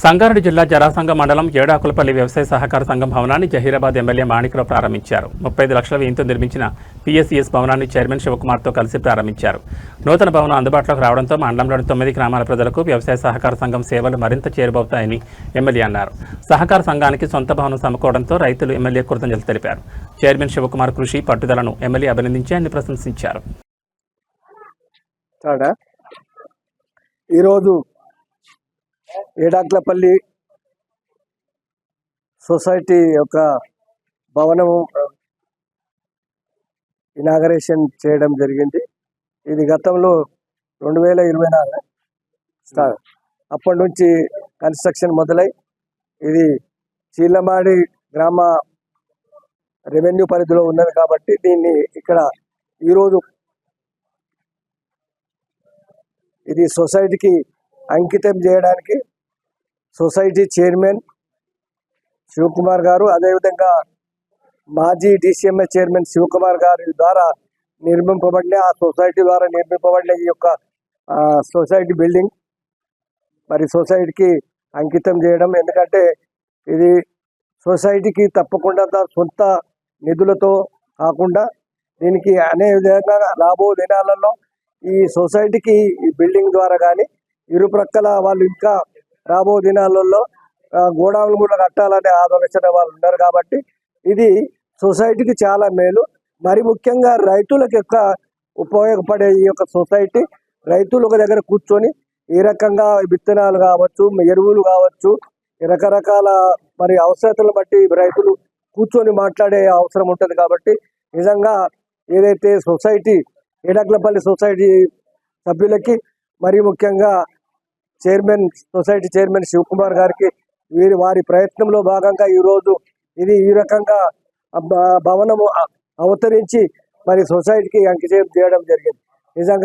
సంగారెడ్డి జిల్లా జరాసంగ మండలం ఏడాకులపల్లి వ్యవసాయ సహకార సంఘం భవనాన్ని జహీరాబాద్ ఎమ్మెల్యే మాణిక్రావు ప్రారంభించారు. 35 లక్షల వ్యయంతో నిర్మించిన పిఎస్సిఎస్ భవనాన్ని చైర్మన్ శివకుమార్తో కలిసి ప్రారంభించారు. నూతన భవనం అందుబాటులోకి రావడంతో మండలంలోని 9 గ్రామాల ప్రజలకు వ్యవసాయ సహకార సంఘం సేవలు మరింత చేరువవుతాయని ఎమ్మెల్యే అన్నారు. సహకార సంఘానికి సొంత భవనం సమకూడడంతో రైతులు ఎమ్మెల్యే కృతజ్ఞతలు తెలిపారు. చైర్మన్ శివకుమార్ కృషి పట్టుదలను ఎమ్మెల్యే అభినందించి ఆయన ప్రశంసించారు. ఈరోజు ఏడాకులపల్లి సొసైటీ యొక్క భవనము ఇనాగరేషన్ చేయడం జరిగింది. ఇది గతంలో 2024 అప్పటి నుంచి కన్స్ట్రక్షన్ మొదలై ఇది చీలమాడి గ్రామ రెవెన్యూ పరిధిలో ఉన్నది కాబట్టి దీన్ని ఇక్కడ ఈరోజు ఇది సొసైటీకి అంకితం చేయడానికి సొసైటీ చైర్మన్ శివకుమార్ గారు, అదేవిధంగా మాజీ డిసిఎంఎస్ చైర్మన్ శివకుమార్ గారి ద్వారా నిర్మింపబడిన ఆ సొసైటీ ద్వారా నిర్మింపబడిన ఈ యొక్క సొసైటీ బిల్డింగ్ మరి సొసైటీకి అంకితం చేయడం. ఎందుకంటే ఇది సొసైటీకి తప్పకుండా సొంత నిధులతో కాకుండా దీనికి అనే విధంగా రాబో దినాలలో ఈ సొసైటీకి ఈ బిల్డింగ్ ద్వారా కానీ ఇరు ప్రక్కల వాళ్ళు ఇంకా రాబో దినాలలో గోడౌన్లు కూడా కట్టాలనే ఆలోచన వాళ్ళు ఉన్నారు. కాబట్టి ఇది సొసైటీకి చాలా మేలు. మరి ముఖ్యంగా రైతులకు యొక్క ఉపయోగపడే ఈ యొక్క సొసైటీ రైతులు ఒక దగ్గర కూర్చొని ఈ రకంగా విత్తనాలు కావచ్చు, ఎరువులు కావచ్చు, రకరకాల మరి అవసరతలను బట్టి రైతులు కూర్చొని మాట్లాడే అవసరం ఉంటుంది. కాబట్టి నిజంగా ఏదైతే సొసైటీ ఏడాకులపల్లి సొసైటీ సభ్యులకి మరి ముఖ్యంగా సొసైటీ చైర్మన్ శివకుమార్ గారికి వారి ప్రయత్నంలో భాగంగా ఈరోజు ఇది ఈ రకంగా భవనము అవతరించి మరి సొసైటీకి అంకితం చేయడం జరిగింది. నిజంగా